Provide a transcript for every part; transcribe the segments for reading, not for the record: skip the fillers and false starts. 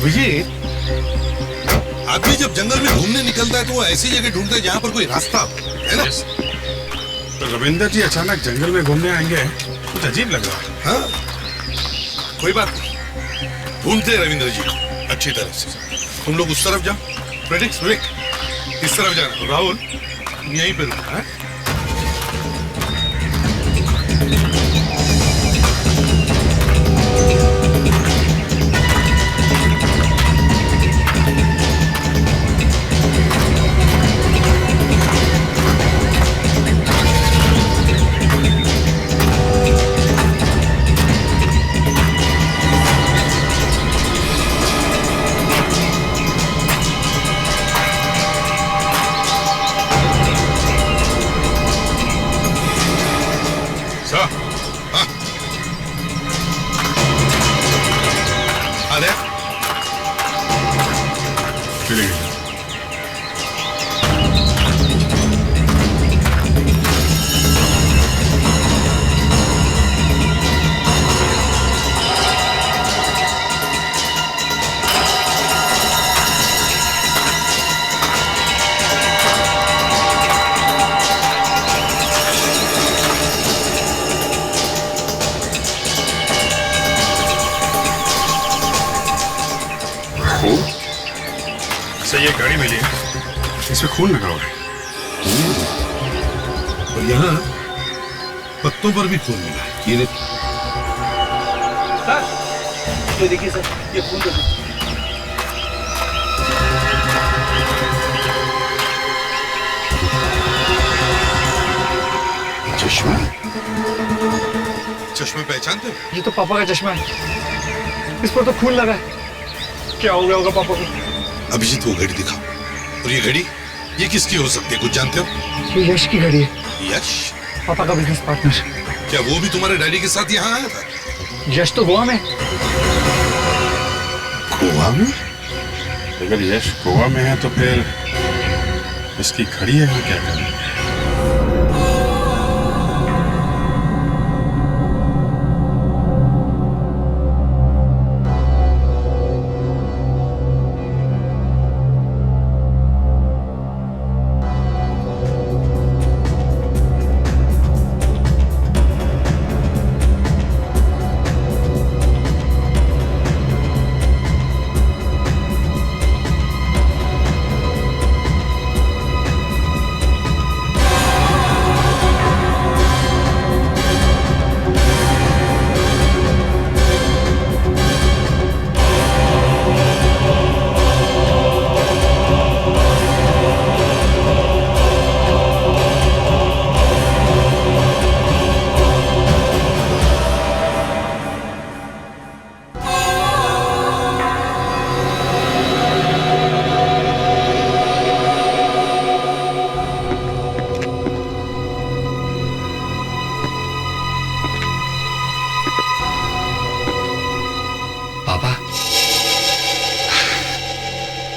अभिजीत, आदमी जब जंगल में घूमने निकलता है तो वो ऐसी जगह ढूंढता है जहाँ पर कोई रास्ता हो, है ना? तो रविंदर जी अचानक जंगल में घूमने आएंगे, कुछ अजीब लग रहा है। हाँ, कोई बात नहीं, ढूंढते हैं रविंद्र जी अच्छी तरह से। तुम लोग उस तरफ जाओ, प्रेडिक्स इस तरफ जाना, राहुल यहीं पे रुकना है। ये गाड़ी मिली है, इसमें खून लगा हुआ है। और यहाँ पत्तों पर भी खून मिला है। ये सर, ये देखिए सर, ये खून देखो। चश्मा, चश्मा पहचानते हो? ये तो पापा का चश्मा है, इस पर तो खून लगा है। क्या हो गया होगा पापा को? अभिजीत वो घड़ी दिखाओ। और ये घड़ी, ये किसकी हो सकती है, कुछ जानते हो? ये यश की घड़ी है। यश? पापा का बिजनेस पार्टनर। क्या वो भी तुम्हारे डैडी के साथ यहाँ आया था? यश तो गोवा में। गोवा में? अगर यश गोवा में है तो फिर इसकी घड़ी है, क्या करना है?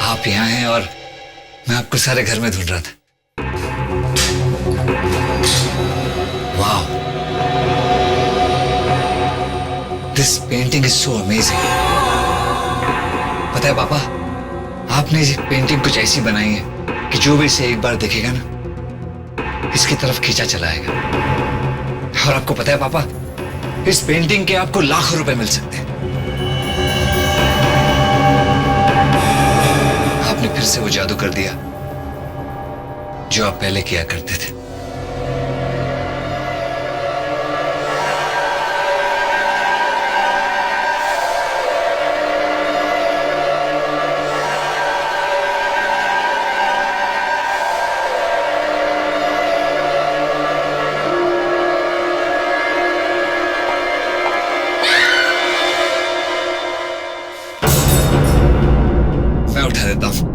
आप यहाँ हैं और मैं आपको सारे घर में ढूंढ रहा था। वाह, this painting is so amazing. पता है पापा, आपने ये पेंटिंग कुछ ऐसी बनाई है कि जो भी इसे एक बार देखेगा ना, इसकी तरफ खींचा चला आएगा। और आपको पता है पापा, इस पेंटिंग के आपको लाखों रुपए मिल सकते हैं। आपने फिर से वो जादू कर दिया जो आप पहले किया करते थे। मैं उठा देता हूं।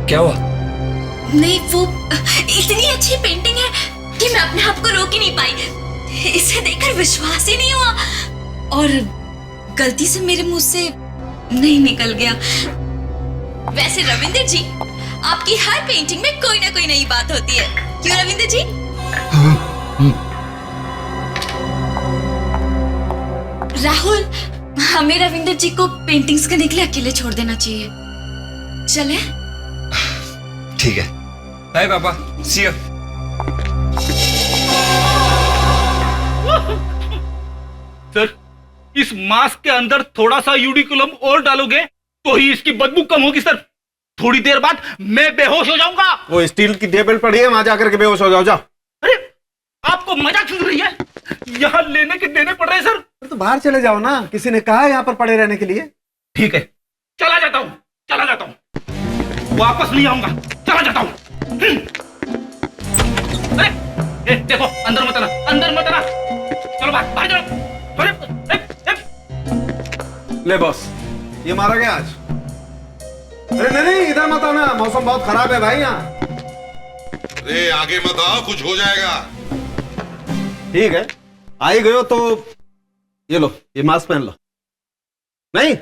क्या हुआ? नहीं, वो इतनी अच्छी पेंटिंग है कि मैं अपने आप को रोक ही नहीं पाई। इसे देखकर विश्वास ही नहीं हुआ और गलती से मेरे मुंह से नहीं निकल गया। वैसे रविंदर जी, आपकी हर पेंटिंग में कोई ना कोई नई बात होती है, क्यों रविंदर जी? राहुल, हमें रविंदर जी को पेंटिंग्स करने के लिए अकेले छोड़ देना चाहिए। चले? ठीक है। बाय पापा, सी यू। सर, इस मास्क के अंदर थोड़ा सा यूडिकुलम और डालोगे तो ही इसकी बदबू कम होगी सर। थोड़ी देर बाद मैं बेहोश हो जाऊंगा। वो स्टील की टेबल पड़ी है, वहां जाकर के बेहोश हो जाओ। जाओ। अरे, आपको मजाक सूझ रही है? यहाँ लेने के देने पड़ रहे हैं सर। तो बाहर चले जाओ ना, किसी ने कहा है यहाँ पर पड़े रहने के लिए। ठीक है, चला जाता हूँ, वापस नहीं आऊंगा, चला जाता हूँ। अरे, देखो, अंदर मत आना, चलो बाहर जाओ। ले बॉस, ये मारा गया आज। अरे नहीं, इधर मत आना, मौसम बहुत खराब है भाई यहाँ। अरे आगे मत आओ, कुछ हो जाएगा। ठीक है, आ ही गए हो तो ये लो, ये मास्क पहन लो। नहीं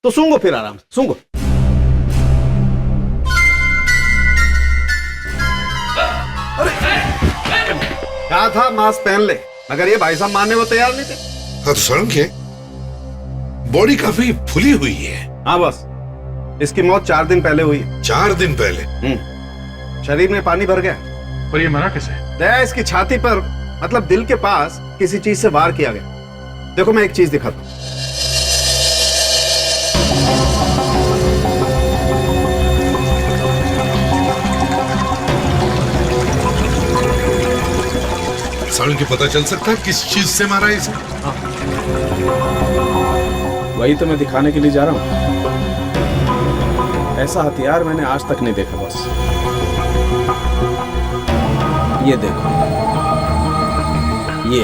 तो सूंघो, फिर आराम से सूंघो। कहा था मास्क पहन ले, मगर ये भाई साहब मानने को तैयार नहीं थे। हाँ तो शर्म के, बॉडी काफी फुली हुई है। हाँ बस, इसकी मौत 4 दिन पहले हुई। 4 दिन पहले? शरीर में पानी भर गया। और ये मरा कैसे? दया इसकी छाती पर, मतलब दिल के पास किसी चीज से वार किया गया। देखो मैं एक चीज दिखाता हूं। सड़न के पता चल सकता है किस चीज से मारा है इसे? वही तो मैं दिखाने के लिए जा रहा हूं। ऐसा हथियार मैंने आज तक नहीं देखा बॉस। ये देखो, ये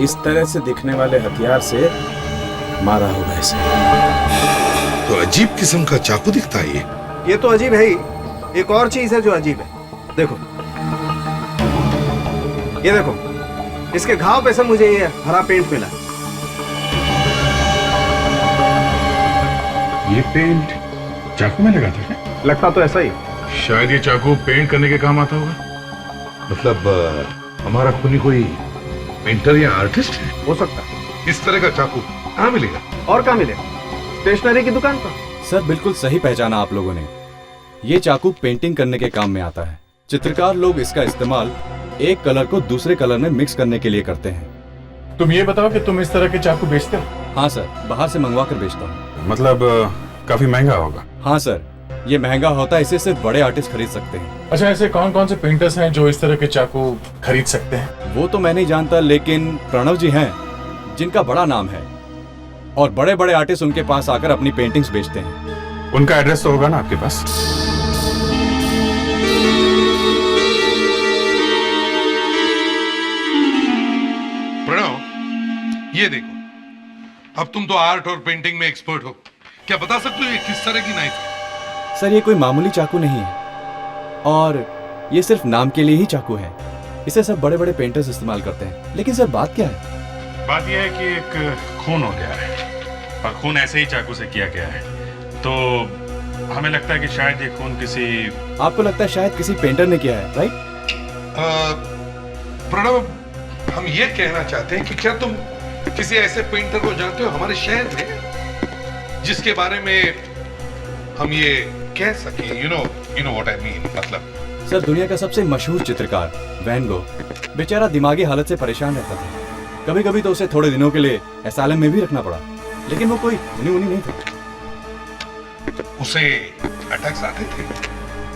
इस तरह से दिखने वाले हथियार से मारा होगा इसे। तो अजीब किस्म का चाकू दिखता है ये तो अजीब है ही। एक और चीज है जो अजीब है, देखो ये देखो, इसके घाव पे से मुझे ये हरा पेंट मिला। ये पेंट चाकू में लगा था क्या? लगता तो ऐसा ही। शायद ये चाकू पेंट करने के काम आता होगा। मतलब हमारा खूनी कोई पेंटर या आर्टिस्ट है? हो सकता है। इस तरह का चाकू कहाँ मिलेगा? और कहाँ मिलेगा? स्टेशनरी की दुकान पर। सर बिल्कुल सही पहचाना आप लोगों ने। ये चाकू पेंटिंग करने के काम में आता है। चित्रकार लोग इसका इस्तेमाल एक कलर को दूसरे कलर में मिक्स करने के लिए करते हैं। तुम ये बताओ कि तुम इस तरह के चाकू बेचते हो? हाँ सर, बाहर से मंगवा कर बेचता हूँ। मतलब काफी महंगा होगा। हाँ सर, ये महंगा होता है, इसे सिर्फ बड़े आर्टिस्ट खरीद सकते हैं। अच्छा, ऐसे कौन कौन से पेंटर्स हैं जो इस तरह के चाकू खरीद सकते हैं? वो तो मैं नहीं जानता, लेकिन प्रणव जी हैं जिनका बड़ा नाम है, और बड़े बड़े आर्टिस्ट उनके पास आकर अपनी पेंटिंग्स बेचते हैं। उनका एड्रेस तो होगा ना आपके पास? प्रणव, ये देखो, अब तुम तो आर्ट और पेंटिंग में एक्सपर्ट हो, क्या बता सकते हो ये किस तरह की नाइफ है? सर ये कोई मामूली चाकू नहीं है, और ये सिर्फ नाम के लिए ही चाकू है। इसे सब बड़े बड़े पेंटर्स इस्तेमाल करते हैं। लेकिन सर बात क्या है? बात यह है कि एक खून हो गया है, और खून ऐसे ही चाकू से किया गया है। तो हमें लगता है कि शायद ये खून किसी... आपको लगता है शायद किसी पेंटर ने किया है, राइट? प्रणव, हम ये कहना चाहते हैं कि क्या तुम किसी ऐसे पेंटर को जानते हो हमारे शहर में, जिसके बारे में हम ये कह सके, you know what I mean, मतलब सर दुनिया का सबसे मशहूर चित्रकार वैन गो बेचारा दिमागी हालत से परेशान रहता था। कभी कभी तो उसे थोड़े दिनों के लिए एसाइलम में भी रखना पड़ा, लेकिन वो कोई उनी नहीं था। उसे अटैक्स आते थे?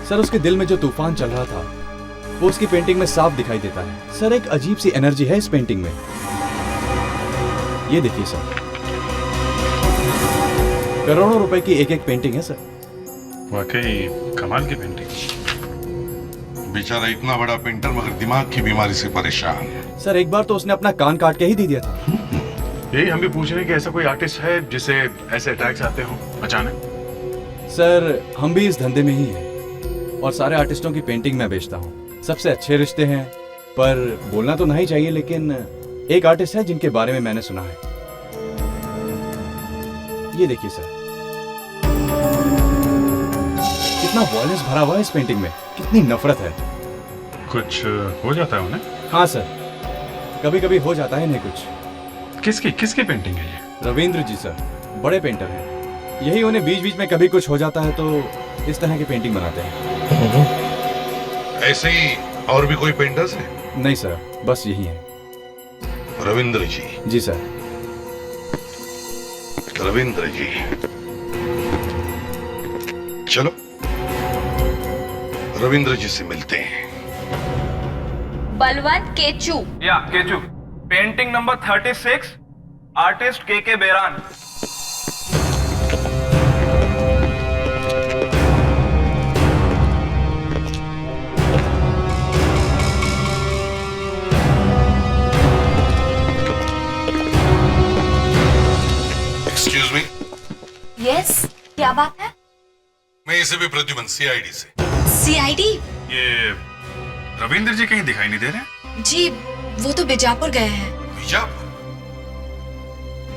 सर उसके दिल में जो तूफान चल रहा था वो उसकी पेंटिंग में साफ दिखाई देता है। सर एक अजीब सी एनर्जी है इस पेंटिंग में। ये देखिए सर, करोड़ों रुपए की एक एक पेंटिंग है सर। वाकई कमाल की पेंटिंग। बेचारा इतना बड़ा पेंटर मगर दिमाग की बीमारी से परेशान। सर एक बार तो उसने अपना कान काट के ही दे दिया था। यही हम भी पूछ रहे हैं कि ऐसा कोई आर्टिस्ट है जिसे ऐसे अटैक्स आते हो अचानक? सर हम भी इस धंधे में ही हैं, और सारे आर्टिस्टों की पेंटिंग मैं बेचता हूँ। सबसे अच्छे रिश्ते हैं, पर बोलना तो नहीं चाहिए, लेकिन एक आर्टिस्ट है जिनके बारे में मैंने सुना है। ये देखिए सर, कितना वॉयलेंस भरा हुआ है इस पेंटिंग में, कितनी नफरत है। कुछ हो जाता है उन्हें? हाँ सर, कभी कभी हो जाता है इन्हें कुछ। किसकी किसकी पेंटिंग है ये? रविंद्र जी सर, बड़े पेंटर हैं। यही उन्हें बीच बीच में कभी कुछ हो जाता है तो इस तरह की पेंटिंग बनाते हैं। ऐसे ही और भी कोई पेंटर्स है? नहीं सर, बस यही है। रविंद्र जी। जी सर। रविंद्र जी, चलो रविंद्र जी से मिलते हैं। बलवंत केचू। या केचू, पेंटिंग नंबर 36, आर्टिस्ट के बेरान। एक्सक्यूज मी, यस, क्या बात है? मैं इसे भी प्रद्युमन, सीआईडी से। सीआईडी? ये रविंद्र जी कहीं दिखाई नहीं दे रहे? जी, वो तो बीजापुर गए हैं। बीजापुर?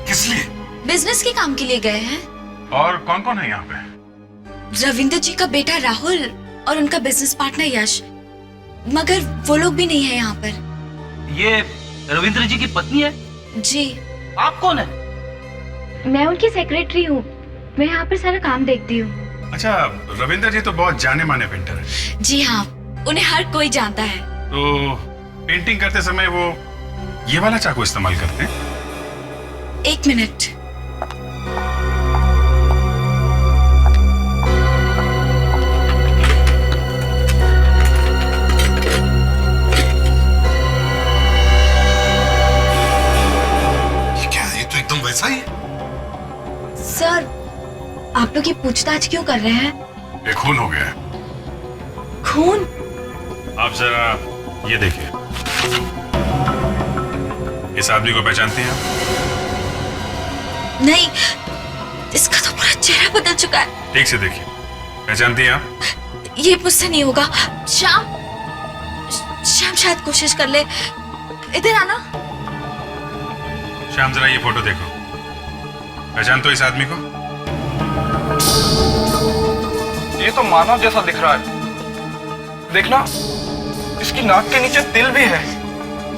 किस लिए? बिजनेस के काम के लिए गए हैं। और कौन कौन है यहाँ पे? रविंद्र जी का बेटा राहुल और उनका बिजनेस पार्टनर यश, मगर वो लोग भी नहीं है यहाँ पर। ये रविंद्र जी की पत्नी है? जी। आप कौन है? मैं उनकी सेक्रेटरी हूँ। मैं यहाँ पर सारा काम देखती हूँ। अच्छा, रविंद्र जी तो बहुत जाने माने पेंटर है। जी हाँ, उन्हें हर कोई जानता है। तो पेंटिंग करते समय वो ये वाला चाकू इस्तेमाल करते हैं? एक मिनट। ये क्या, ये तो एकदम वैसा ही है। सर, आप लोग ये पूछताछ क्यों कर रहे हैं? ये खून हो गया है। खून? आप जरा ये देखिए, इस आदमी को पहचानते हैं आप? नहीं, इसका तो पूरा चेहरा बदल चुका है। ठीक से देखिए, पहचानती हैं आप? ये मुझसे नहीं होगा। श्याम, श्याम शायद कोशिश कर ले। इधर आना। श्याम, जरा ये फोटो देखो, पहचान तो इस आदमी को? ये तो मानव जैसा दिख रहा है। देखना, इसकी नाक के नीचे तिल भी है।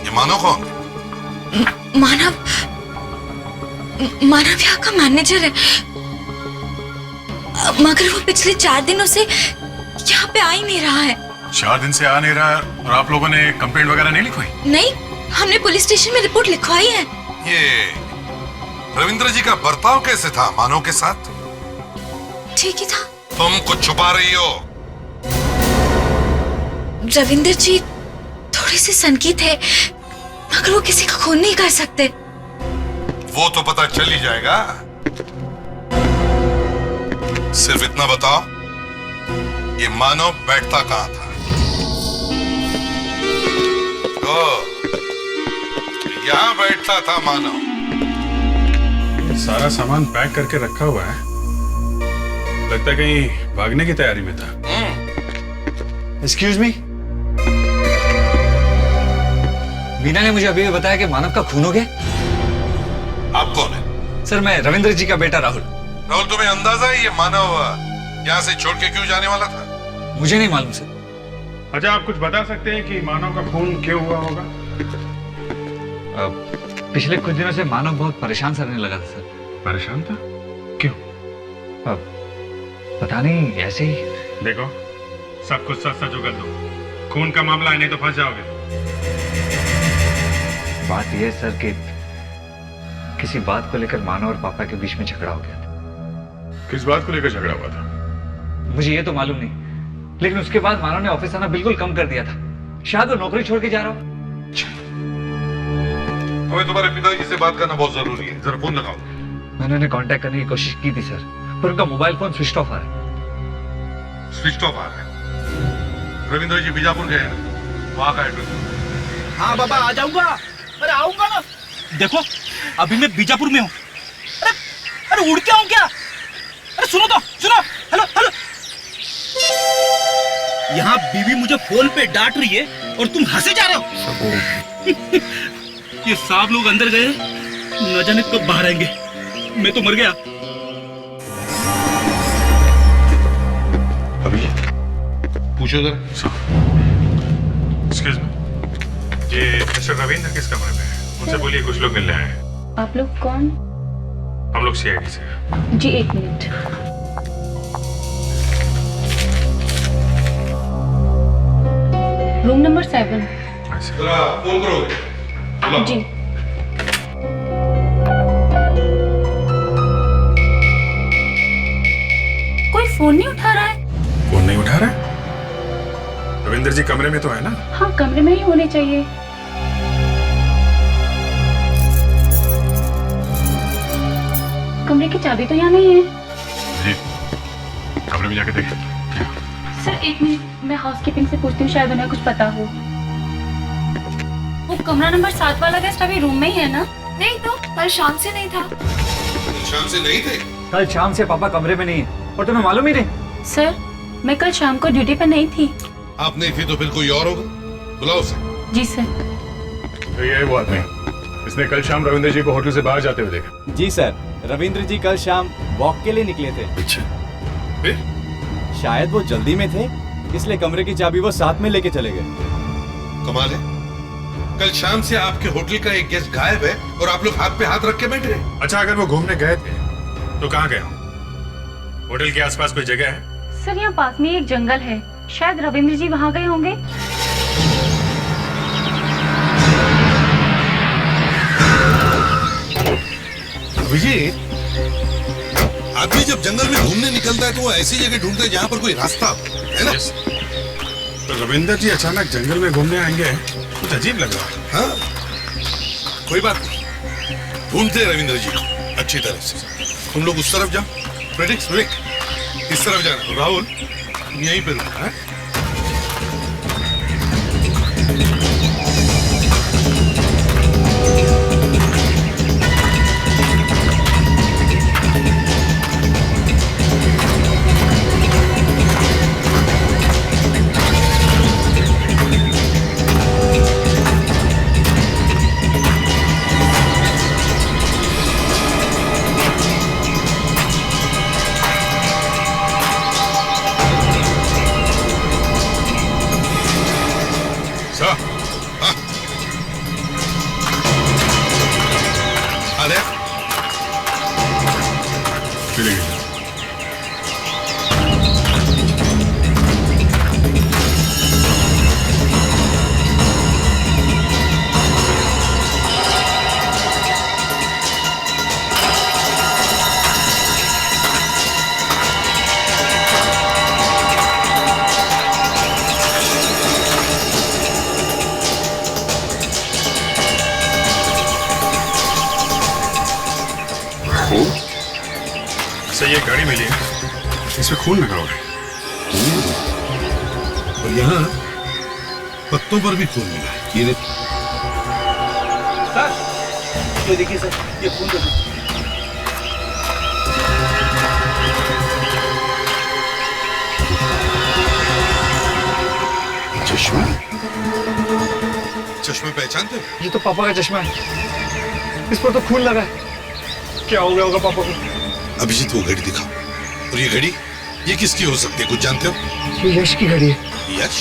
ये मानव कौन? मानव, मानव यहाँ का मैनेजर है, मगर वो पिछले 4 दिनों से यहाँ पे आ ही नहीं रहा है। 4 दिन से आ नहीं रहा, और आप लोगों ने कंप्लेंट वगैरह नहीं लिखवाई? नहीं, हमने पुलिस स्टेशन में रिपोर्ट लिखवाई है। ये रविंद्र जी का बर्ताव कैसे था मानव के साथ? ठीक ही था। तुम कुछ छुपा रही हो। रविंद्र जी थोड़े से सनकी थे, मगर वो किसी का खून नहीं कर सकते। वो तो पता चल ही जाएगा। सिर्फ इतना बताओ, ये मानव बैठता कहां था? यहां बैठता था मानव। सारा सामान पैक करके रखा हुआ है, लगता है कहीं भागने की तैयारी में था। एक्सक्यूज मी, मीना ने मुझे अभी बताया कि मानव का खून हो गया। आप कौन है? सर, मैं रविंद्र जी का बेटा राहुल। राहुल, तुम्हें अंदाजा है ये मानव यहाँ से छोड़ के क्यों जाने वाला था? मुझे नहीं मालूम सर। अच्छा, आप कुछ बता सकते हैं कि मानव का खून क्यों हुआ होगा? पिछले कुछ दिनों से मानव बहुत परेशान सा रहने लगा था सर। परेशान था? क्यों? पता नहीं, ऐसे ही। देखो, सब कुछ सच सच उगल दो। खून का मामला है, नहीं तो फंस जाओगे। बात यह है सर कि किसी बात को लेकर मानव और पापा के बीच में झगड़ा हो गया था। किस बात को लेकर झगड़ा हुआ था? मुझे ये तो मालूम नहीं, लेकिन उसके बाद मानव ने ऑफिस आना बिल्कुल कम कर दिया था। शायद वो नौकरी छोड़ के जा रहा हो। हमें तुम्हारे पिताजी से बात करना बहुत जरूरी है, जरा फोन लगाओ। मैंने उन्हें कांटेक्ट करने की कोशिश की थी सर, पर उनका मोबाइल फोन स्विच ऑफ आ रहा है। स्विच ऑफ आ रहा है? रविंद्र जी बीजापुर गए हैं, वहां का एड्रेस? हाँ बाबा, आ जाऊंगा। अरे आऊंगा ना। देखो, अभी मैं बीजापुर में हूँ। अरे अरे उड़ के आऊं क्या? अरे सुनो तो, सुनो। Hello hello. यहाँ बीवी मुझे फोन पे डांट रही है और तुम हंसे जा रहे हो। ये सब लोग अंदर गए, न जाने कब बाहर आएंगे। मैं तो मर गया। अभी पूछो जरा। एक्सक्यूज मी, ये मिस्टर रविंद्र किस कमरे में है? उनसे बोलिए कुछ लोग मिल रहे हैं। आप लोग कौन? हम लोग सीआईडी से। जी 1 मिनट। Room number 7। जरा फोन करोगे? जी। कोई फोन नहीं उठा रहा है। फोन नहीं उठा रहा है? रविंदर जी कमरे में तो है ना? हाँ, कमरे में ही होने चाहिए। कमरे की चाबी तो यहाँ नहीं है। जी कमरे में जाके देखें। सर 1 मिनट, मैं हाउसकीपिंग से पूछती हूँ, शायद उन्हें कुछ पता हो। वो कमरा नंबर 7 वाला गेस्ट अभी रूम में ही है ना? नहीं तो कल शाम से नहीं था। शाम से नहीं थे? कल शाम से पापा कमरे में नहीं है और तुम्हें मालूम ही नहीं। सर मैं कल शाम को ड्यूटी पे नहीं थी। आप नहीं थी तो फिर कोई और होगा, बुलाओ उसे। जी सर। तो ये वो आदमी इसने कल शाम रविंदर जी को होटल से बाहर जाते हुए देखा। जी सर, रविंद्र जी कल शाम वॉक के लिए निकले थे। अच्छा, फिर? शायद वो जल्दी में थे, इसलिए कमरे की चाबी वो साथ में लेके चले गए। कमाल है, कल शाम से आपके होटल का एक गेस्ट गायब है और आप लोग हाथ पे हाथ रख के बैठे हैं। अच्छा अगर वो घूमने गए थे तो कहाँ गए? होटल के आसपास कोई जगह है? सर यहाँ पास में एक जंगल है, शायद रविंद्र जी वहाँ गए होंगे। अभिजीत, आदमी जब जंगल में घूमने निकलता है तो वो ऐसी जगह ढूंढता है जहाँ पर कोई रास्ता हो, है ना? तो रविंदर जी अचानक जंगल में घूमने आएंगे, कुछ अजीब लग रहा है। हाँ, कोई बात नहीं, ढूंढते हैं रविंद्र जी को अच्छी तरह से। तुम लोग उस तरफ जाओ, प्रेडिक्स इस तरफ जाना। राहुल यहीं पे रुकना है। से ये गाड़ी मिली है, इसमें खून लगा हुआ है। और यहाँ पत्तों पर भी खून मिला है। ये देखिए सर, ये देखिए सर, ये खून देखिए। चश्मा, चश्मा पहचानते हो? ये तो पापा का चश्मा है, इस पर तो खून लगा है। क्या हो गया होगा पापा को? अभिजीत वो घड़ी दिखाओ। और ये घड़ी, ये किसकी हो सकती है, कुछ जानते हो? ये यश की घड़ी है। यश?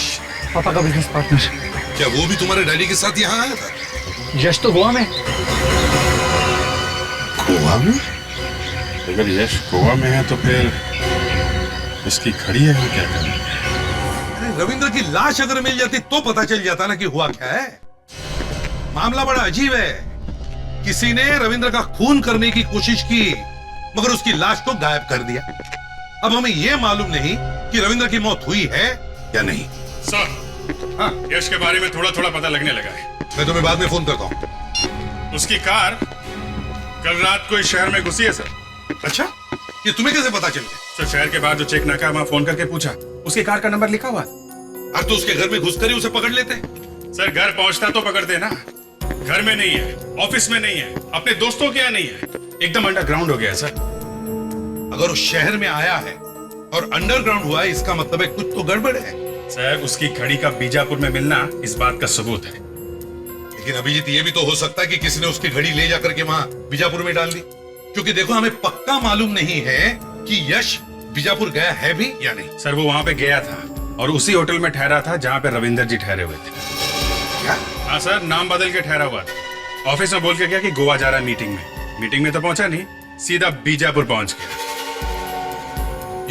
पापा का बिजनेस पार्टनर। क्या वो भी तुम्हारे डैडी के साथ यहाँ आया था? यश तो गोवा में। गोवा में? अगर यश गोवा में है तो फिर इसकी घड़ी है, क्या करना? रविंद्र की लाश अगर मिल जाती तो पता चल जाता ना कि हुआ क्या है। मामला बड़ा अजीब है। किसी ने रविंद्र का खून करने की कोशिश की मगर उसकी लाश को गायब कर दिया। अब हमें यह मालूम नहीं कि रविंद्र की मौत हुई है या नहीं। सर, हाँ, यश के बारे में थोड़ा थोड़ा पता लगने लगा है। मैं तुम्हें बाद में फोन करता हूँ। उसकी कार कल रात को इस शहर में घुसी है सर। अच्छा, ये तुम्हें कैसे पता चल गया? सर शहर के बाहर जो चेक नाका है वहां फोन करके पूछा, उसकी कार का नंबर लिखा हुआ। अब तो उसके घर में घुसकर ही उसे पकड़ लेते। सर घर पहुंचता तो पकड़ते ना, घर में नहीं है, ऑफिस में नहीं है, अपने दोस्तों के यहाँ नहीं है, एकदम अंडरग्राउंड हो गया सर। अगर उस शहर में आया है और अंडरग्राउंड हुआ है, इसका मतलब है कुछ तो गड़बड़ है। सर उसकी घड़ी का बीजापुर में मिलना इस बात का सबूत है। लेकिन अभिजीत, ये भी तो हो सकता है कि किसी ने उसकी घड़ी ले जाकर के वहां बीजापुर में डाल दी। क्योंकि देखो, हमें पक्का मालूम नहीं है कि यश बीजापुर गया है भी या नहीं। सर वो वहां पे गया था और उसी होटल में ठहरा था जहां पे रविंदर जी ठहरे हुए थे। क्या? हाँ सर, नाम बदल के ठहरा हुआ था। ऑफिस में बोल के गया कि गोवा जा रहा है मीटिंग में तो पहुंचा नहीं, सीधा बीजापुर पहुंच गया।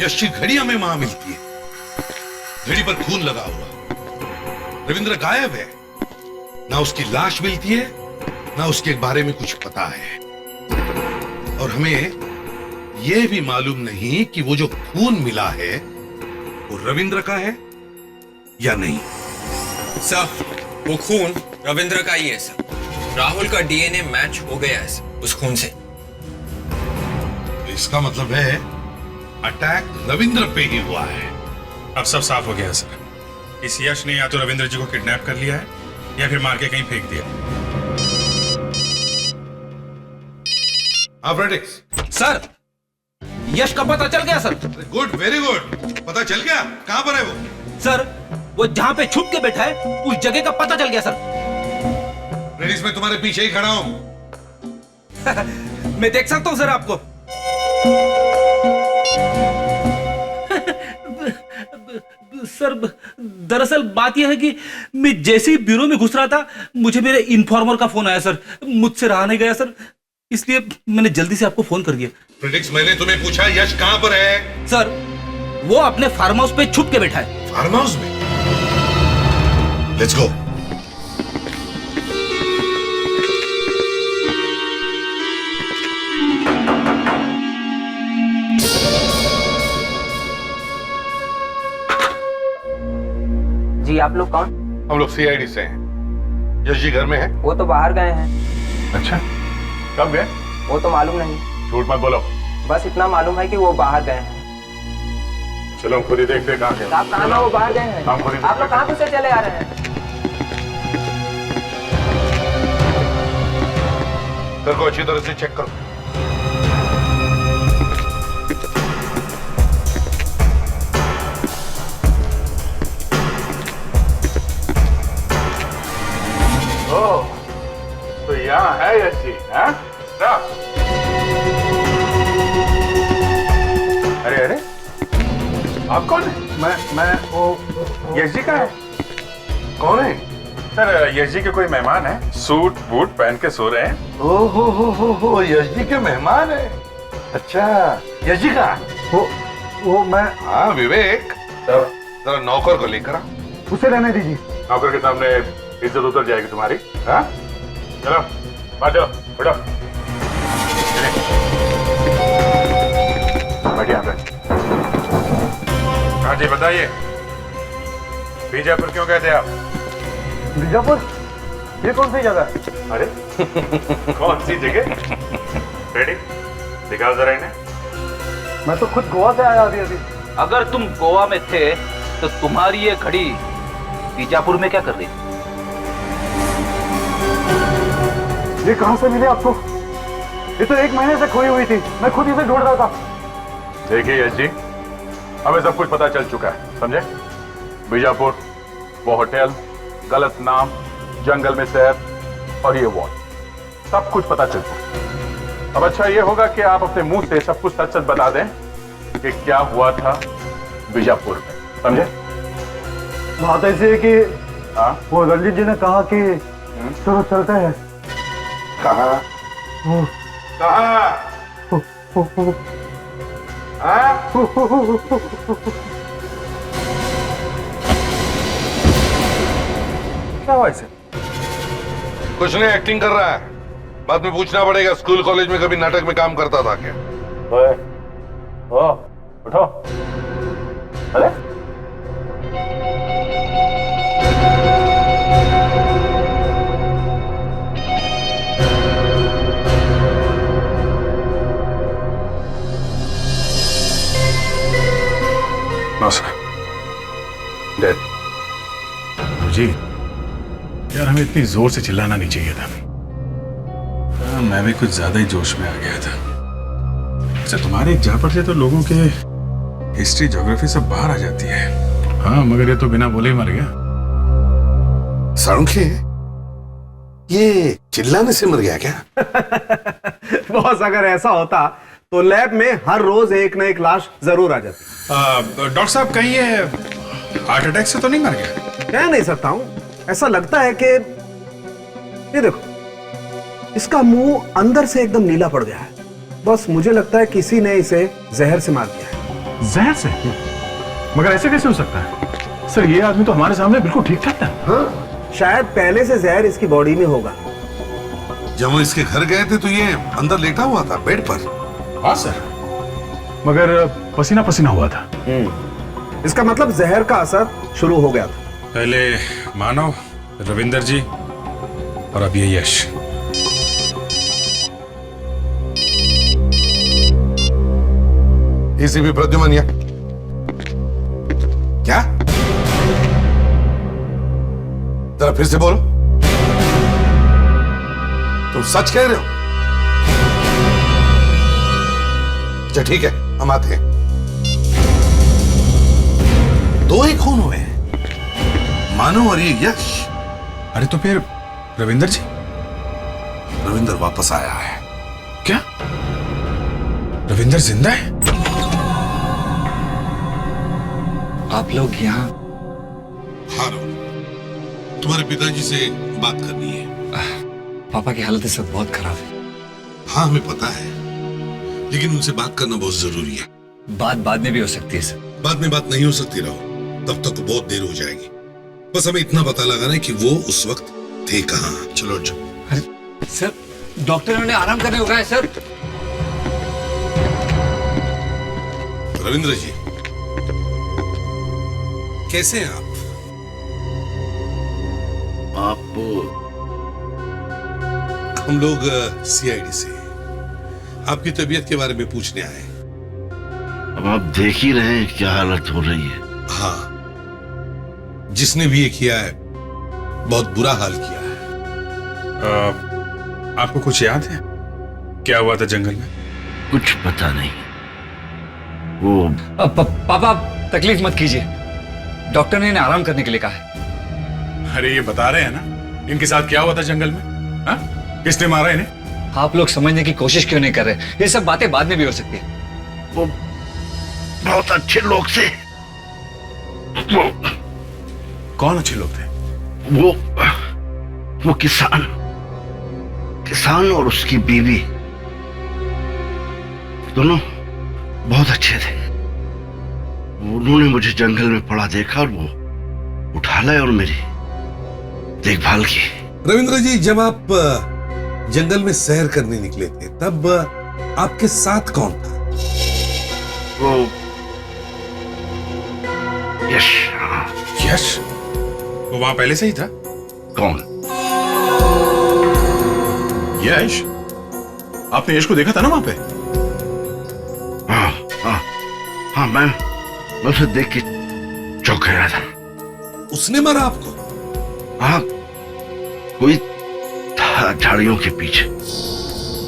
यश की घड़ी हमें वहां मिलती है, घड़ी पर खून लगा हुआ। रविंद्र गायब है, ना उसकी लाश मिलती है, ना उसके बारे में कुछ पता है। और हमें यह भी मालूम नहीं कि वो जो खून मिला है वो रविंद्र का है या नहीं। सर, वो खून रविंद्र का ही है सर। राहुल का डीएनए मैच हो गया है सर उस खून से। तो इसका मतलब है अटैक रविंद्र पे ही हुआ है। अब सब साफ हो गया है सर। इस यश ने या तो रविंद्र जी को किडनैप कर लिया है या फिर मार के कहीं फेंक दिया। फ्रेडिक्स। सर, यश का पता चल गया सर। Good, very good. पता चल गया कहां पर है वो? सर, वो जहां पे छुप के बैठा है उस जगह का पता चल गया सर। फ्रेडिक्स, मैं तुम्हारे पीछे ही खड़ा हूं। मैं देख सकता हूं सर आपको। सर, दरअसल बात यह है कि मैं जैसे ही ब्यूरो में घुस रहा था, मुझे मेरे इन्फॉर्मर का फोन आया सर। मुझसे रहा नहीं गया सर, इसलिए मैंने जल्दी से आपको फोन कर दिया। फ्रेडिक्स, मैंने तुम्हें पूछा यश कहां पर है? सर, वो अपने फार्म हाउस पे छुप के बैठा है। फार्म हाउस में? Let's go. जी, आप लोग कौन? हम लोग सीआईडी से हैं। यश जी घर में है? वो तो बाहर गए हैं। अच्छा, कब गए? वो तो मालूम नहीं। झूठ मत बोलो। बस इतना मालूम है कि वो बाहर गए हैं। चलो हम खुद ही देखते हैं कहाँ गए। आप कहाँ ना, वो बाहर गए हैं। हम खुद ही आप लोग कहाँ से चले आ रहे हैं? घर को अच्छी तरह से चेक करो। ओह, तो यहाँ है यश जी, हाँ? अरे अरे, आप कौन है? मैं वो यश जी का है। कौन है? सर, यश जी के कोई मेहमान है, सूट बूट पहन के सो रहे हैं। हो, यश जी के मेहमान है। अच्छा, यश जी का? वो मैं। हाँ विवेक, जरा नौकर को लेकर आ। उसे रहने दीजिए। नौकर के सामने इज्जत उतर जाएगी तुम्हारी। हाँ, चलो बाहर चलो, बैठो। बैठिए यहाँ पे। हाँ जी, बताइए, बीजापुर क्यों गए थे आप? बीजापुर? ये कौन सी जगह है? अरे कौन सी जगह? रेडी, दिखाओ जरा इन्हें। मैं तो खुद गोवा से आया अभी। अगर तुम गोवा में थे तो तुम्हारी ये घड़ी बीजापुर में क्या कर रही? ये कहां से मिले आपको? ये तो 1 महीने से खोई हुई थी, मैं खुद इसे ढूंढ रहा था। देखिए यश जी, हमें सब कुछ पता चल चुका है, समझे? बीजापुर, वो होटल, गलत नाम, जंगल में सैर और ये वॉच, सब कुछ पता चल चुका। अब अच्छा ये होगा कि आप अपने मुंह से सब कुछ सच सच बता दें कि क्या हुआ था बीजापुर में, समझे? बात ऐसी है कि हाँ, वो रंजीत जी ने कहा कि चलो चलते हैं। कहाँ? कहाँ? हाँ? क्या हुआ इसे? कुछ नहीं, एक्टिंग कर रहा है। बाद में पूछना पड़ेगा, स्कूल कॉलेज में कभी नाटक में काम करता था क्या? ओ, उठो। अरे डेड जी, यार हमें इतनी जोर से चिल्लाना नहीं चाहिए था। मैं भी कुछ ज्यादा ही जोश में आ गया था। अच्छा, तुम्हारे जापर से तो लोगों के हिस्ट्री ज्योग्राफी सब बाहर आ जाती है। हाँ, मगर ये तो बिना बोले ही मर गया। सारंगी, ये चिल्लाने से मर गया क्या? बॉस, अगर ऐसा होता तो लैब में हर रोज एक न एक लाश जरूर आ जाती। डॉक्टर साहब, कहीं ये हार्ट अटैक से तो नहीं मर गया? कह नहीं सकता हूं, ऐसा लगता है कि ये देखो, इसका मुंह अंदर से एकदम नीला पड़ गया है। बस मुझे लगता है किसी ने इसे जहर से मार दिया है। जहर से? मगर ऐसे कैसे हो सकता है सर? ये आदमी तो हमारे सामने बिल्कुल ठीक ठाक था। हाँ? शायद पहले से जहर इसकी बॉडी में होगा। जब हम इसके घर गए थे तो ये अंदर लेटा हुआ था बेड पर। हाँ सर, मगर पसीना पसीना हुआ था। इसका मतलब जहर का असर शुरू हो गया था। पहले मानव, रविंदर जी और अब ये यश। एसीपी प्रद्युमन क्या? जरा फिर से बोलो। तुम सच कह रहे हो? अच्छा ठीक है, हम आते हैं। 2 ही खून हुए हैं, मानो और ये यश। अरे तो फिर रविंदर जी? रविंदर वापस आया है। क्या? रविंदर जिंदा है? आप लोग यहाँ? हाँ राहुल, तुम्हारे पिताजी से बात करनी है। पापा की हालत इस वक्त बहुत खराब है। हाँ हमें पता है, लेकिन उनसे बात करना बहुत जरूरी है। बात बाद में भी हो सकती है सर। बाद में बात नहीं हो सकती राहुल, तब तक तो बहुत देर हो जाएगी। बस हमें इतना पता लगाना है कि वो उस वक्त थे कहाँ। चलो जो। अरे सर, डॉक्टर ने उन्हें आराम करने को कहा है सर। रविंद्र जी कैसे हैं आप? हम लोग सीआईडी से आपकी तबीयत के बारे में पूछने आए। अब आप देख ही रहे हैं क्या हालत हो रही है। हाँ, जिसने भी ये किया है बहुत बुरा हाल किया है। आपको कुछ याद है क्या हुआ था जंगल में? कुछ पता नहीं। वो पापा तकलीफ मत कीजिए, डॉक्टर ने इन्हें आराम करने के लिए कहा है। अरे ये बता रहे हैं ना इनके साथ क्या हुआ था जंगल में? हा? किसने मारा इन्हें? आप लोग समझने की कोशिश क्यों नहीं कर रहे? ये सब बातें बाद में भी हो सकती है। वो बहुत अच्छे लोग थे। वो कौन अच्छे लोग थे? वो किसान और उसकी बीवी दोनों बहुत अच्छे थे। उन्होंने मुझे जंगल में पड़ा देखा और वो उठा लाए और मेरी देखभाल की। रविंद्र जी, जब आप जंगल में सैर करने निकले थे तब आपके साथ कौन था? वो यश। यश? वो वहां पहले से ही था? कौन? यश? आपने यश को देखा था ना वहां पे? हाँ, मैं उसे देख के चौंक गया था। उसने मारा आपको? हाँ, कोई था झाड़ियों के पीछे।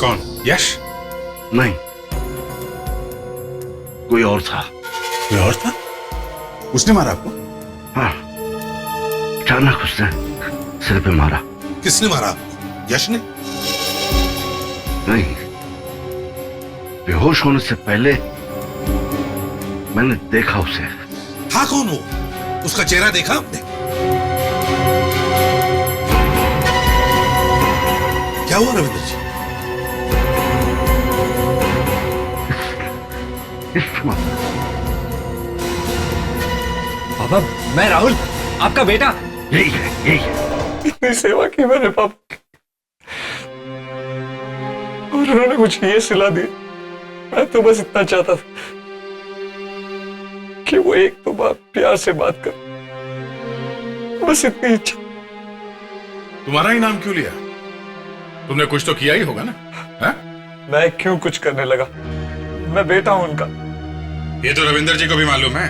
कौन? यश? नहीं, कोई और था। कोई और था? उसने मारा आपको? हाँ, अचानक उसने सिर पे मारा। किसने मारा आपको? यश ने? नहीं, बेहोश होने से पहले मैंने देखा उसे। था कौन वो? उसका चेहरा देखा आपने? क्या हुआ रविंद्र जी? पापा, मैं राहुल, आपका बेटा। यही है। इतनी सेवा की मैंने पापा की, और उन्होंने मुझे ये सिला दी। मैं तो बस इतना चाहता था कि वो एक तो बात प्यार से बात कर, बस इतनी इच्छा। तुम्हारा ही नाम क्यों लिया? तुमने कुछ तो किया ही होगा ना? हा? मैं क्यों कुछ करने लगा? मैं बेटा हूं उनका। ये तो रविंदर जी को भी मालूम है,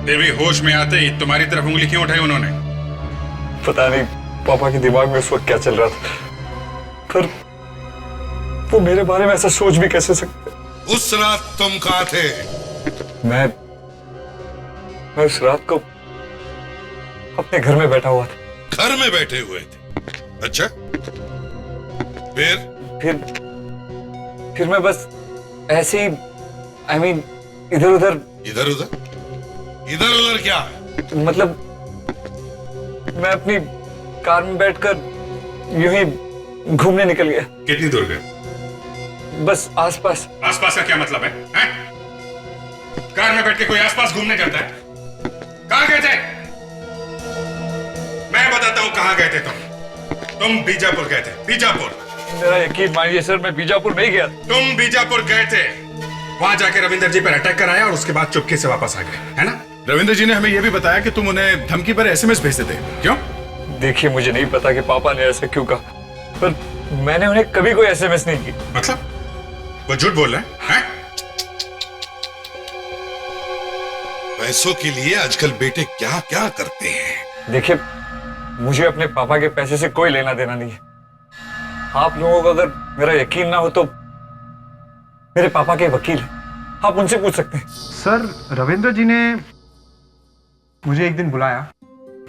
फिर भी होश में आते ही तुम्हारी तरफ उंगली क्यों उठाई उन्होंने? पता नहीं पापा के दिमाग में उस वक्त क्या चल रहा था, पर वो मेरे बारे में ऐसा सोच भी कैसे सकते? उस रात तुम कहाँ थे? मैं उस रात को अपने घर में बैठा हुआ था। घर में बैठे हुए थे? अच्छा, फिर मैं बस ऐसे ही, I mean, इधर उधर क्या? मतलब मैं अपनी कार में बैठकर यूं ही घूमने निकल गया। कितनी दूर गए? बस आसपास। आसपास का क्या मतलब है, हैं? कार में बैठ के कोई आसपास घूमने जाता है? कहां गए थे? मैं बताता हूं कहां गए थे तुम बीजापुर गए थे, बीजापुर। मेरा यकीन मानिए सर, मैं बीजापुर नहीं गया। तुम बीजापुर गए थे, वहां जाके रविंदर जी पर अटैक कराया और उसके बाद चुपके से वापस आ गए, है ना? रविंदर जी ने हमें यह भी बताया कि तुम उन्हें धमकी पर एसएमएस भेजते थे, क्यों? देखिए, मुझे नहीं पता कि पापा ने ऐसा क्यों कहा, पर मैंने उन्हें कभी कोई एसएमएस नहीं की। मतलब वो झूठ बोल रहे हैं? पैसों के लिए आजकल बेटे क्या क्या करते हैं। देखिए, मुझे अपने पापा के पैसे से कोई लेना देना नहीं है। आप लोगों को अगर मेरा यकीन ना हो तो मेरे पापा के वकील हैं, आप उनसे पूछ सकते हैं। सर, रविंद्र जी ने मुझे एक दिन बुलाया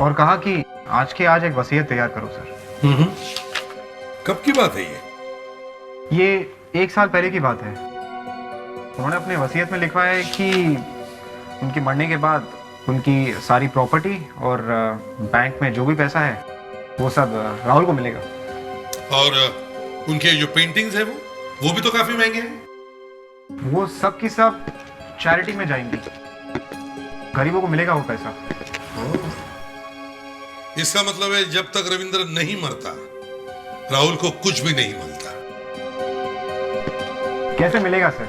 और कहा कि आज के आज एक वसीयत तैयार करो सर। कब की बात है ये 1 साल पहले की बात है। उन्होंने अपने वसीयत में लिखवाया है कि उनके मरने के बाद उनकी सारी प्रॉपर्टी और बैंक में जो भी पैसा है वो सब राहुल को मिलेगा। और उनके जो पेंटिंग्स है वो भी तो काफी महंगे हैं। वो सब की सब चैरिटी में जाएंगी, गरीबों को मिलेगा वो पैसा। इसका मतलब है जब तक रविंद्र नहीं मरता राहुल को कुछ भी नहीं मिलता। कैसे मिलेगा सर?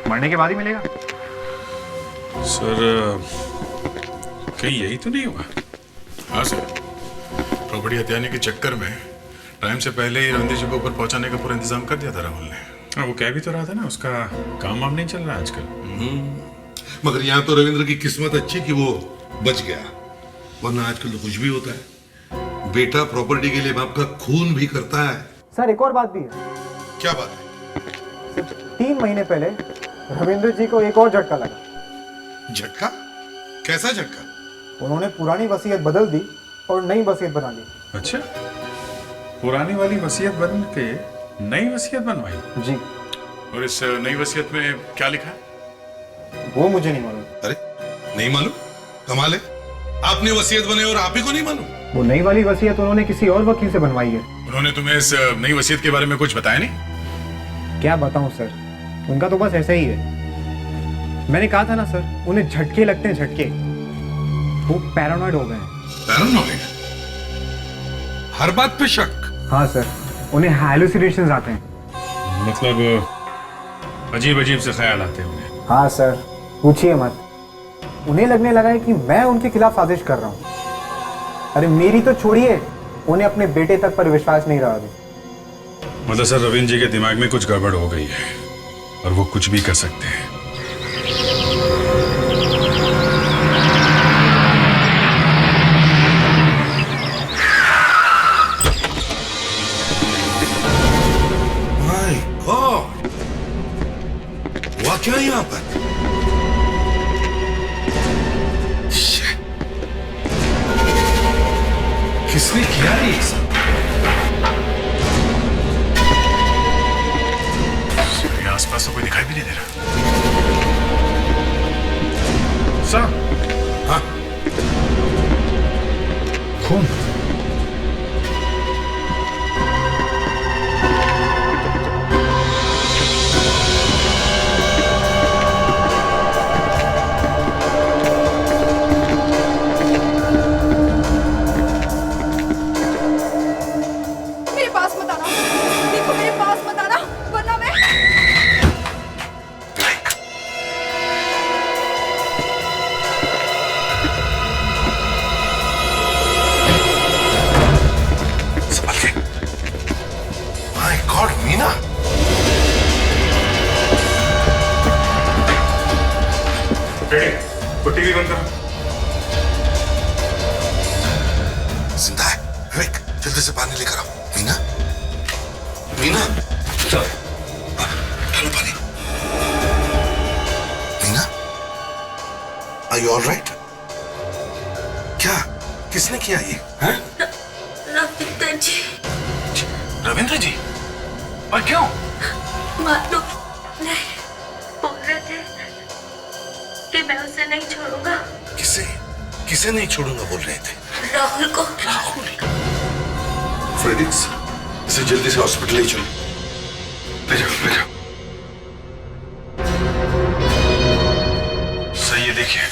मरने के बाद ही मिलेगा। सर, कहीं यही तो नहीं हुआ? हाँ सर, प्रॉपर्टी हथियाने के चक्कर में टाइम से पहले ही रविंद्र जी को ऊपर पहुंचाने का पूरा इंतजाम कर दिया था राहुल ने। हाँ, वो कह भी तो रहा था ना, उसका काम वाम नहीं चल रहा आजकल। मगर यहाँ तो रविंद्र की किस्मत अच्छी कि वो बच गया, वरना आजकल तो कुछ भी होता है। बेटा प्रॉपर्टी के लिए बाप का खून भी करता है। सर, एक और बात भी है। क्या बात है? 3 महीने पहले रविंद्र जी को एक और झटका लगा। झटका? कैसा झटका? उन्होंने पुरानी वसीयत बदल दी और नई वसीयत बना ली। अच्छा, पुरानी वाली वसीयत बदल के नई वसीयत बनवाई? जी। और इस नई वसीयत में क्या लिखा? वो मुझे नहीं मालूम। अरे, नहीं मालूम? कमाल है, आपने वसीयत बनाई और आप ही को नहीं मालूम? वो नई वाली वसीयत उन्होंने किसी और वकील से बनवाई है। उन्होंने तुम्हें इस नई वसीयत के बारे में कुछ बताया नहीं? क्या बताऊं सर, उनका तो बस ऐसा ही है। मैंने कहा था ना सर, उन्हें झटके लगते हैं, झटके। वो पैरानॉइड हो गए हैं। पैरानॉइड? हर बात पे शक? हाँ सर, उन्हें हैलुसिनेशंस आते हैं। मतलब अजीब अजीब से ख्याल आते हैं उन्हें? हाँ सर, पूछिए मत। उन्हें लगने लगा है कि मैं उनके खिलाफ साजिश कर रहा हूँ। अरे मेरी तो छोड़िए, उन्हें अपने बेटे तक पर विश्वास नहीं रहा अभी। मतलब सर, रविंद्र जी के दिमाग में कुछ गड़बड़ हो गई है और वो कुछ भी कर सकते हैं। माय गॉड, हुआ क्या यहाँ पर? किसने किया ये सब? आसपास तो कोई दिखाई भी नहीं दे रहा। सर, हाँ, खून। मेरे पास मत आना, देखो मेरे पास मत आना, वरना मैं। My God, Meena. वो टीवी बंद करो। जिंदा है? विवेक, जल्दी से पानी लेकर आओ। मीना, मीना, डालो पानी। Meena, are you alright? क्या, किसने किया ये? हैं? रविंद्र जी। रविंद्र जी? और क्यों? मालूम नहीं, बोल रहे थे कि मैं उसे नहीं छोड़ूंगा। किसे किसे नहीं छोड़ूंगा बोल रहे थे? राहुल को। राहुल? फ्रेडिक्स, इज इसे जल्दी से हॉस्पिटल ले चलो, ले जाओ ले जाओ। सही है, देखिए।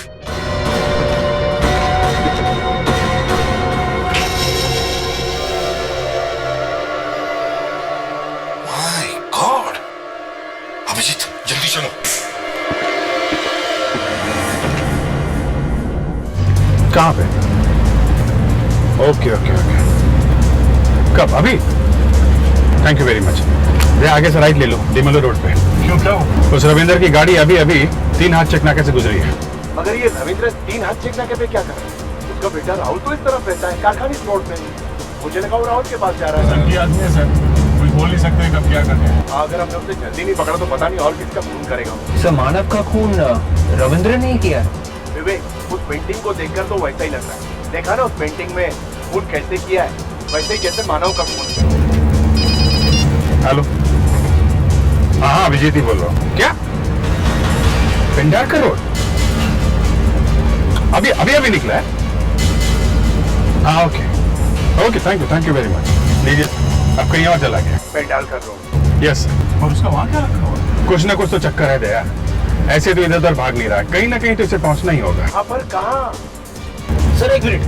माय गॉड, अभिजीत जल्दी चलो। कहाँ पे? ओके ओके ओके, कब? अभी? Thank you very much. ये आगे से राइट ले लो, डिमलो रोड पे। क्यों, क्या हो? उस रविंदर की गाड़ी अभी अभी 3 हाथ चेक नाके से गुजरी है। मगर ये रविंद्र 3 हाथ चेक नाके पे क्या कर रहा है? उसका बेटा राहुल तो इस तरफ रहता है, कारखानी रोड पे। मुझे लगा वो राहुल के पास जा रहा है। सर, आदमी है सर, कोई बोल नहीं सकते कब क्या करते हैं। अगर हमने उसे जल्दी नहीं पकड़ा तो पता नहीं और किसका खून करेगा। सर मानव का खून रविंद्र ने ही किया। विवेक, उस पेंटिंग को देखकर तो वैसा ही लग रहा है। देखा ना उस पेंटिंग में खून कैसे किया है, वैसे ही जैसे मानव का खून। हेलो, हाँ अभिजीत ही बोल रहा हूँ। क्या? पेंडारकर रोड अभी अभी अभी निकला है? हाँ okay okay, thank you very much. लीजिए, अब कहीं और चला गया। पेंडारकर रोड। यस। और उसका वहाँ क्या रखा हुआ? कुछ ना कुछ तो चक्कर है दया, ऐसे तो इधर उधर भाग नहीं रहा है, कहीं ना कहीं तो इसे पहुंचना ही होगा। हाँ, पर कहाँ? सर एक मिनट,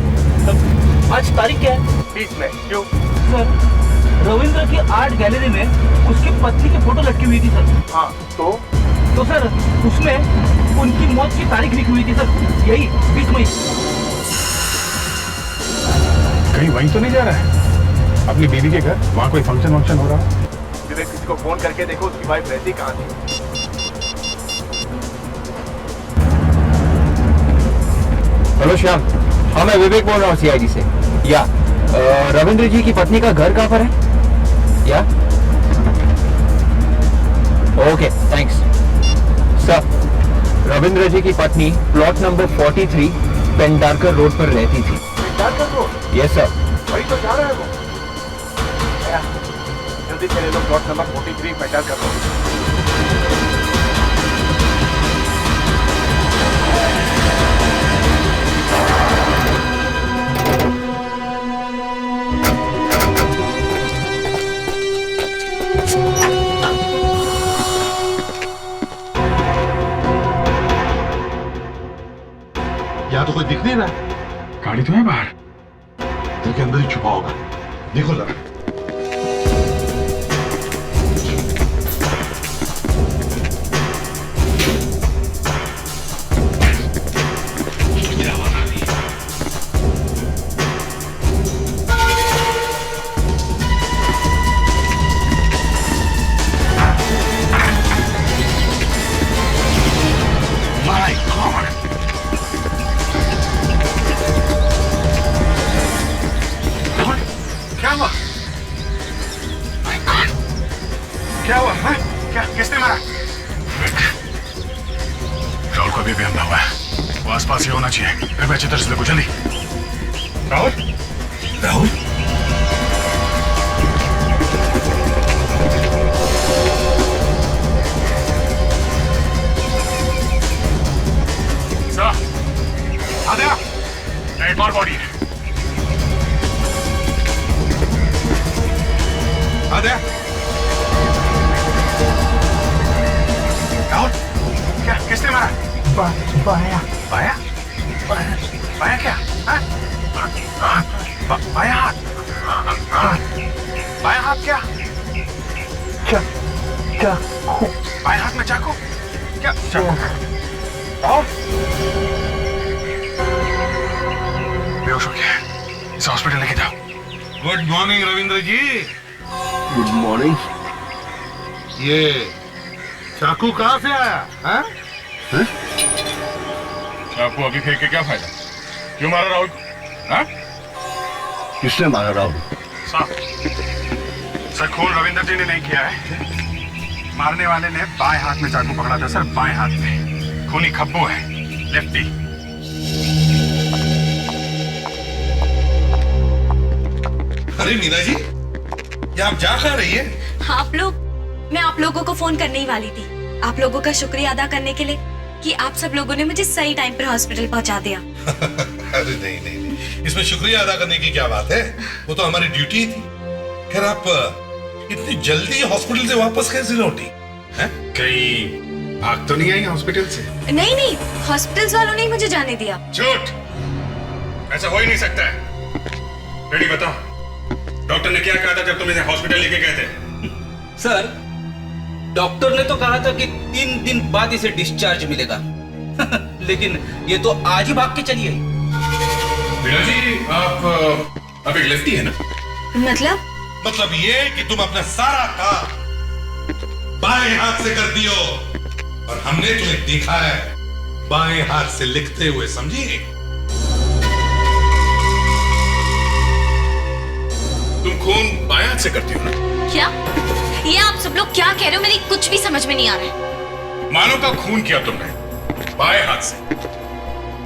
आज तारीख क्या है? 20 में। क्यों? सर रविंद्र की आर्ट गैलरी में उसकी पत्नी की फोटो लटकी हुई थी सर। हाँ तो सर उसमें उनकी मौत की तारीख लिखी हुई थी सर, यही 20 मई। कहीं वहीं तो नहीं जा रहा है अपनी बीवी के घर? वहाँ कोई फंक्शन वंक्शन हो रहा है? विवेक, किसी को फोन करके देखो उसकी वाइफ रहती कहाँ थी। हेलो श्याम, हाँ मैं विवेक बोल रहा हूँ CID से। या रविंद्र जी की पत्नी का घर कहाँ पर है? या ओके थैंक्स सर। रविंद्र जी की पत्नी प्लॉट नंबर 43 पेंडारकर रोड पर रहती थी। पेंडारकर रोड? Yes sir. वही तो जा रहा है वो। जल्दी से ले लो प्लॉट नंबर 43 पेंडारकर रोड। यहाँ तो कोई दिख नहीं रहा। गाड़ी तो है बाहर। घर के अंदर ही छुपा होगा, देखो जरा। क्या हुआ? क्या, किसने मारा? राहुल को अभी भी अंधा हुआ है, वो आसपास ही होना चाहिए। फिर अच्छी तरह से देखो, जल्दी। राहुल, राहुल, आद्या, एक और बॉडी है। आद्या, राहुल, क्या, किसने मारा? बाया। बाया? बाया क्या? बाया हाथ? बाया हाथ क्या? क्या? बाया हाथ में चाकू? क्या चाकू? राहुल, बेहोश हो गया, इसे हॉस्पिटल लेके जाओ। Good morning Ravindra ji. Good morning. ये चाकू कहाँ से आया? हाँ? चाकू अभी फेंक के क्या फायदा? क्यों मारा राहुल? हाँ? किसने मारा राहुल? सर खून रविंद्र जी ने नहीं किया है। मारने वाले ने बाएं हाथ में चाकू पकड़ा था सर, बाएं हाथ में। खूनी खब्बू है, लेफ्टी। अरे मीना जी, ये आप जा कहाँ रही है? मैं आप लोगों को फोन करने ही वाली थी, आप लोगों का शुक्रिया अदा करने के लिए कि आप सब लोगों ने मुझे सही टाइम पर हॉस्पिटल पहुंचा दिया। अरे नहीं, इसमें शुक्रिया अदा करने की क्या बात है, वो तो हमारी ड्यूटी थी। खैर आप इतनी जल्दी हॉस्पिटल से वापस कैसे लौटी? कहीं भाग तो नहीं आई हॉस्पिटल से? नहीं नहीं, हॉस्पिटल वालों ने ही मुझे जाने दिया। झूठ, ऐसा हो ही नहीं सकता है। रेडी बताओ, डॉक्टर ने क्या कहा था जब तुम इन्हें हॉस्पिटल लेके गए थे? सर, डॉक्टर ने तो कहा था कि 3 दिन बाद इसे डिस्चार्ज मिलेगा। लेकिन ये तो आज ही भाग के चली आई। वीणा जी, आप एक लेफ्टी है ना? मतलब ये कि तुम अपना सारा काम बाएं हाथ से कर दियो, और हमने तुम्हें देखा है बाएं हाथ से लिखते हुए, समझी? तुम खून बाएं हाथ से करती हो ना? क्या ये आप सब लोग क्या कह रहे हो? मेरी कुछ भी समझ में नहीं आ रहा है। मानो का खून किया तुमने बाएं हाथ से,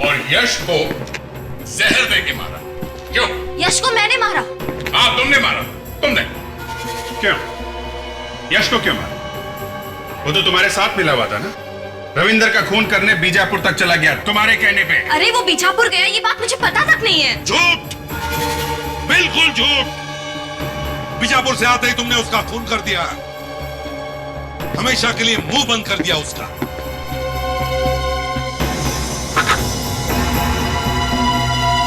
और यश को जहर दे के मारा। क्यों? यश को मैंने मारा? हाँ, तुमने मारा। तुमने क्यों? यश को क्यों मारा? वो तो तुम्हारे साथ मिला हुआ था ना। रविंदर का खून करने बीजापुर तक चला गया तुम्हारे कहने पे। अरे वो बीजापुर गया, ये बात मुझे पता तक नहीं है। झूठ, बिल्कुल झूठ। बीजापुर से आते ही तुमने उसका खून कर दिया, हमेशा के लिए मुंह बंद कर दिया उसका।